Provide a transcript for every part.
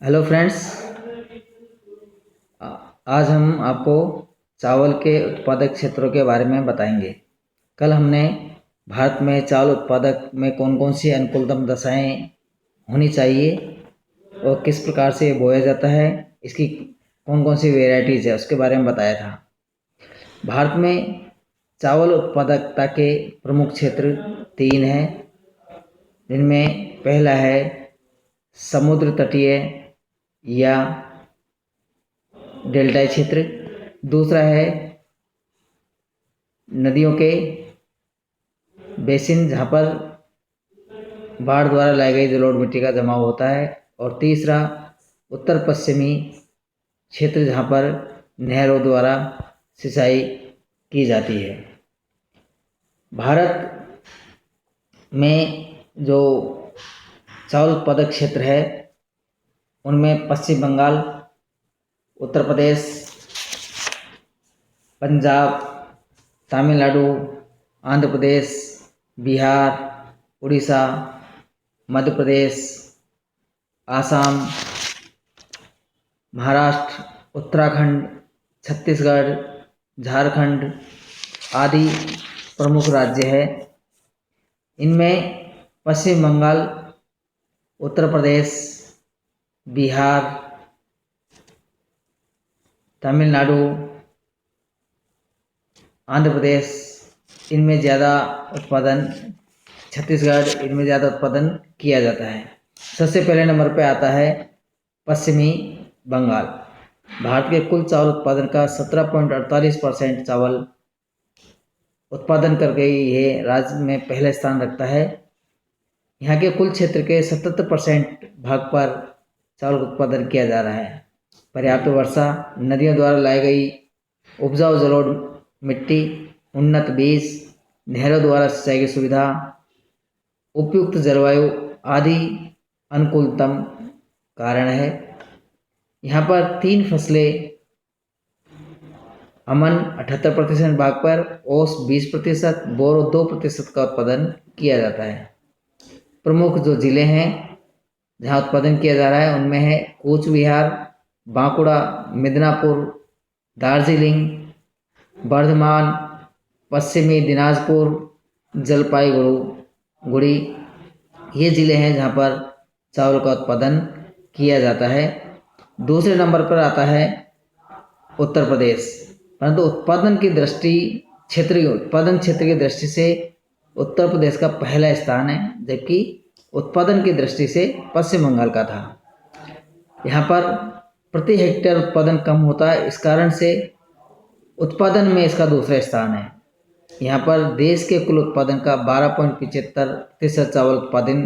Hello friends. आज हम आपको चावल के उत्पादक क्षेत्रों के बारे में बताएंगे। कल हमने भारत में चावल उत्पादक में कौन कौन सी अनुकूलतम दशाएं होनी चाहिए और किस प्रकार से ये बोया जाता है, इसकी कौन कौन सी वेराइटीज़ है उसके बारे में बताया था। भारत में चावल उत्पादकता के प्रमुख क्षेत्र 3 हैं, जिनमें पहला है समुद्र तटीय या डेल्टाई क्षेत्र, दूसरा है नदियों के बेसिन जहाँ पर बाढ़ द्वारा लाई गई जलोढ़ मिट्टी का जमाव होता है, और तीसरा उत्तर पश्चिमी क्षेत्र जहाँ पर नहरों द्वारा सिंचाई की जाती है। भारत में जो चावल उत्पादक क्षेत्र है उनमें पश्चिम बंगाल, उत्तर प्रदेश, पंजाब, तमिलनाडु, आंध्र प्रदेश, बिहार, उड़ीसा, मध्य प्रदेश, आसाम, महाराष्ट्र, उत्तराखंड, छत्तीसगढ़, झारखंड आदि प्रमुख राज्य है। इनमें पश्चिम बंगाल, उत्तर प्रदेश, बिहार, तमिलनाडु, आंध्र प्रदेश इनमें ज़्यादा उत्पादन, छत्तीसगढ़ इनमें ज़्यादा उत्पादन किया जाता है। सबसे पहले नंबर पर आता है पश्चिमी बंगाल। भारत के कुल चावल उत्पादन का 17.48% चावल उत्पादन करके ये राज्य में पहले स्थान रखता है। यहाँ के कुल क्षेत्र के 77% भाग पर चावल उत्पादन किया जा रहा है। पर्याप्त वर्षा, नदियों द्वारा लाई गई उपजाऊ जलोढ़ मिट्टी, उन्नत बीज, नहरों द्वारा सिंचाई की सुविधा, उपयुक्त जलवायु आदि अनुकूलतम कारण है। यहाँ पर 3 फसलें अमन 78% भाग पर, ओस 20%, बोरो 2% का उत्पादन किया जाता है। प्रमुख जो जिले हैं जहाँ उत्पादन किया जा रहा है उनमें है कूच बिहार, बांकुड़ा, मिदनापुर, दार्जिलिंग, बर्धमान, पश्चिमी दिनाजपुर, जलपाईगुड़ी ये ज़िले हैं जहाँ पर चावल का उत्पादन किया जाता है। दूसरे नंबर पर आता है उत्तर प्रदेश, परंतु उत्पादन की दृष्टि से उत्तर प्रदेश का पहला स्थान है, जबकि उत्पादन की दृष्टि से पश्चिम बंगाल का था। यहाँ पर प्रति हेक्टेयर उत्पादन कम होता है, इस कारण से उत्पादन में इसका दूसरा स्थान है। यहाँ पर देश के कुल उत्पादन का 12.75% चावल उत्पादन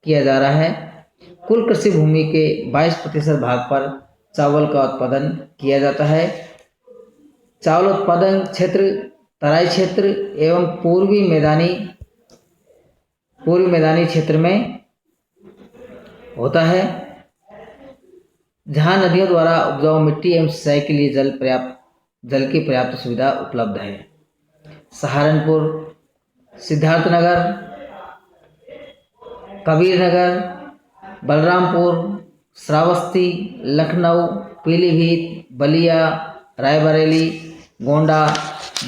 किया जा रहा है। कुल कृषि भूमि के 22% भाग पर चावल का उत्पादन किया जाता है। चावल उत्पादन क्षेत्र तराई क्षेत्र एवं पूर्वी मैदानी क्षेत्र में होता है, जहाँ नदियों द्वारा उपजाऊ मिट्टी एवं सिंचाई के लिए जल की पर्याप्त सुविधा उपलब्ध है। सहारनपुर, सिद्धार्थनगर, कबीरनगर, बलरामपुर, श्रावस्ती, लखनऊ, पीलीभीत, बलिया, रायबरेली, गोंडा,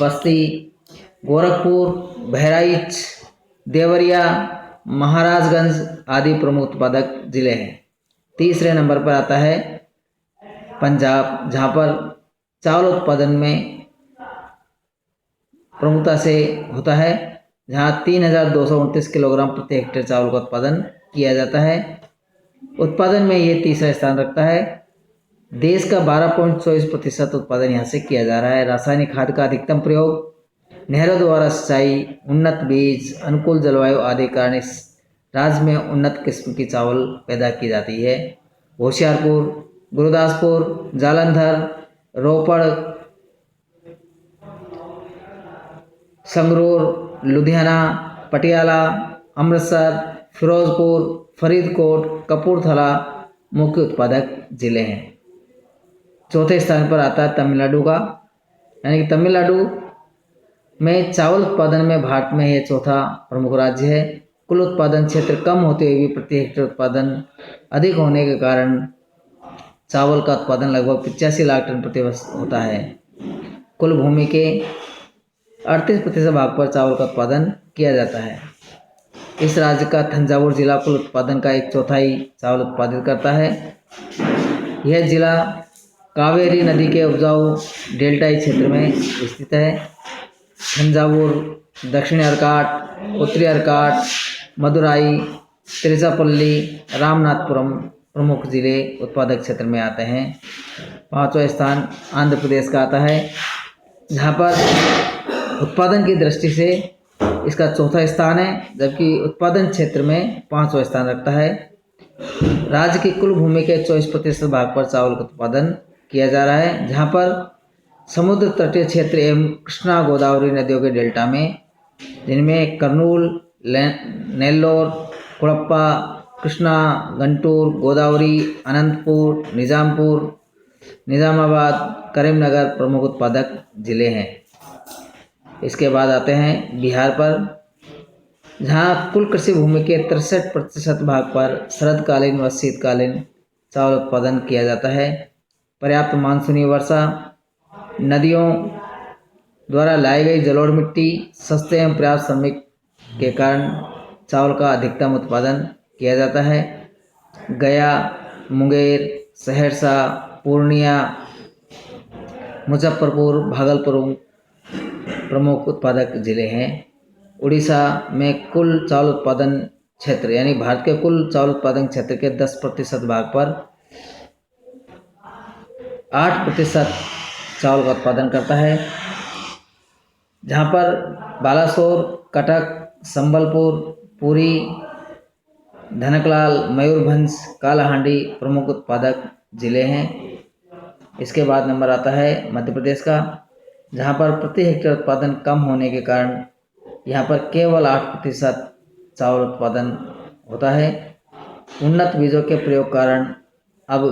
बस्ती, गोरखपुर, बहराइच, देवरिया, महाराजगंज आदि प्रमुख उत्पादक जिले हैं। तीसरे नंबर पर आता है पंजाब, जहाँ पर चावल उत्पादन में प्रमुखता से होता है, जहाँ 3229 किलोग्राम प्रति हेक्टेयर चावल का उत्पादन किया जाता है। उत्पादन में ये तीसरा स्थान रखता है। देश का 12.24% उत्पादन यहाँ से किया जा रहा है। रासायनिक खाद का अधिकतम प्रयोग, नहरों द्वारा सिंचाई, उन्नत बीज, अनुकूल जलवायु आदि कारण इस राज्य में उन्नत किस्म की चावल पैदा की जाती है। होशियारपुर, गुरदासपुर, जालंधर, रोपड़, संगरूर, लुधियाना, पटियाला, अमृतसर, फिरोजपुर, फरीदकोट, कपूरथला मुख्य उत्पादक जिले हैं। चौथे स्थान पर आता है तमिलनाडु का, यानी कि तमिलनाडु में चावल उत्पादन में भारत में यह चौथा प्रमुख राज्य है। कुल उत्पादन क्षेत्र कम होते हुए भी प्रति हेक्टेयर उत्पादन अधिक होने के कारण चावल का उत्पादन लगभग 85 लाख टन प्रति वर्ष होता है। कुल भूमि के 38% भाग पर चावल का उत्पादन किया जाता है। इस राज्य का तंजावुर जिला कुल उत्पादन का 1/4 चावल उत्पादित करता है। यह जिला कावेरी नदी के उपजाऊ डेल्टाई क्षेत्र में स्थित है। तंजावुर, दक्षिणी अर्काट, उत्तरी अर्काट, मदुराई, तिरुचिरापल्ली, रामनाथपुरम प्रमुख जिले उत्पादक क्षेत्र में आते हैं। 5वां स्थान आंध्र प्रदेश का आता है, जहाँ पर उत्पादन की दृष्टि से इसका 4था स्थान है, जबकि उत्पादन क्षेत्र में 5वां स्थान रखता है। राज्य की कुल भूमि के 24% भाग पर चावल का उत्पादन किया जा रहा है, जहाँ पर समुद्र तटीय क्षेत्र एवं कृष्णा गोदावरी नदियों के डेल्टा में, जिनमें कर्नूल, नेल्लोर, कुड़प्पा, कृष्णा, गंटूर, गोदावरी, अनंतपुर, निजामपुर, निजामाबाद, करीमनगर प्रमुख उत्पादक जिले हैं। इसके बाद आते हैं बिहार पर, जहाँ कुल कृषि भूमि के 63% भाग पर शरदकालीन व शीतकालीन चावल उत्पादन किया जाता है। पर्याप्त मानसूनी वर्षा, नदियों द्वारा लाई गई जलोढ़ मिट्टी, सस्ते एवं पर्याप्त श्रमिक के कारण चावल का अधिकतम उत्पादन किया जाता है। गया, मुंगेर, सहरसा, पूर्णिया, मुजफ्फरपुर, भागलपुर प्रमुख उत्पादक जिले हैं। उड़ीसा में कुल चावल उत्पादन क्षेत्र यानी भारत के कुल चावल उत्पादन क्षेत्र के 10% भाग पर 8% चावल का उत्पादन करता है, जहाँ पर बालासोर, कटक, संबलपुर, पुरी, धनकलाल, मयूरभंज, कालाहांडी प्रमुख उत्पादक जिले हैं। इसके बाद नंबर आता है मध्य प्रदेश का, जहाँ पर प्रति हेक्टेयर उत्पादन कम होने के कारण यहाँ पर केवल 8% चावल उत्पादन होता है। उन्नत बीजों के प्रयोग कारण अब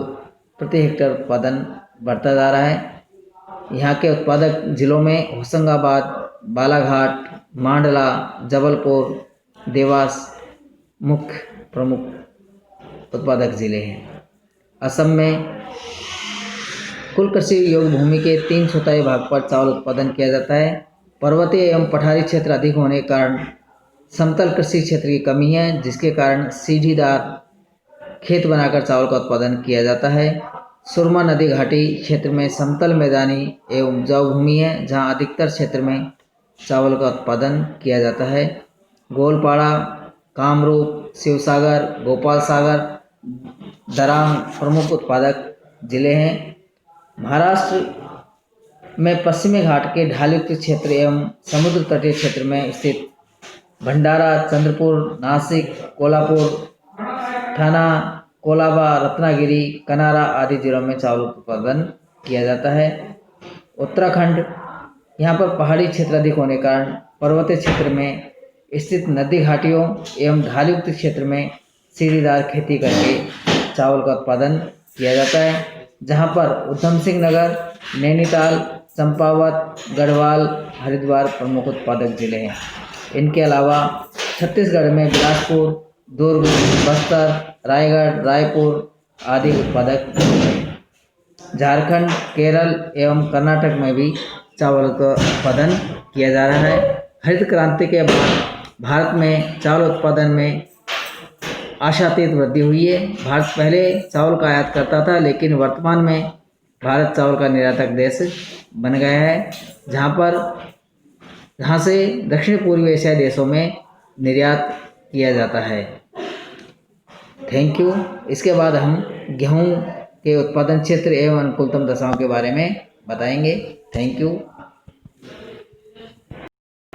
प्रति हेक्टेयर उत्पादन बढ़ता जा रहा है। यहाँ के उत्पादक जिलों में होशंगाबाद, बालाघाट, मांडला, जबलपुर, देवास मुख्य प्रमुख उत्पादक जिले हैं। असम में कुल कृषि योग्य भूमि के 3/4 भाग पर चावल उत्पादन किया जाता है। पर्वतीय एवं पठारी क्षेत्र अधिक होने के कारण समतल कृषि क्षेत्र की कमी है, जिसके कारण सीढ़ीदार खेत बनाकर चावल का उत्पादन किया जाता है। सुरमा नदी घाटी क्षेत्र में समतल मैदानी एवं उपजाऊ भूमि है, जहाँ अधिकतर क्षेत्र में चावल का उत्पादन किया जाता है। गोलपाड़ा, कामरूप, शिवसागर, गोपाल सागर, दरांग प्रमुख उत्पादक जिले हैं। महाराष्ट्र में पश्चिमी घाट के ढालयुक्त क्षेत्र एवं समुद्र तटीय क्षेत्र में स्थित भंडारा, चंद्रपुर, नासिक, कोल्हापुर, ठाणा, कोलाबा, रत्नागिरी, कनारा आदि जिलों में चावल उत्पादन किया जाता है। उत्तराखंड, यहाँ पर पहाड़ी क्षेत्र अधिक होने के कारण पर्वतीय क्षेत्र में स्थित नदी घाटियों एवं ढालयुक्त क्षेत्र में सीढ़ीदार खेती करके चावल का उत्पादन किया जाता है, जहाँ पर उधम सिंह नगर, नैनीताल, चंपावत, गढ़वाल, हरिद्वार प्रमुख उत्पादक जिले हैं। इनके अलावा छत्तीसगढ़ में बिलासपुर, दुर्ग, बस्तर, रायगढ़, रायपुर आदि उत्पादक हैं। झारखंड, केरल एवं कर्नाटक में भी चावल का उत्पादन किया जा रहा है। हरित क्रांति के बाद भारत में चावल उत्पादन में आशातीत वृद्धि हुई है। भारत पहले चावल का आयात करता था, लेकिन वर्तमान में भारत चावल का निर्यातक देश बन गया है, जहाँ से दक्षिण पूर्वी एशियाई देशों में निर्यात किया जाता है। Thank you. इसके बाद हम गेहूं के उत्पादन क्षेत्र एवं अनुकूलतम दशाओं के बारे में बताएंगे। Thank you.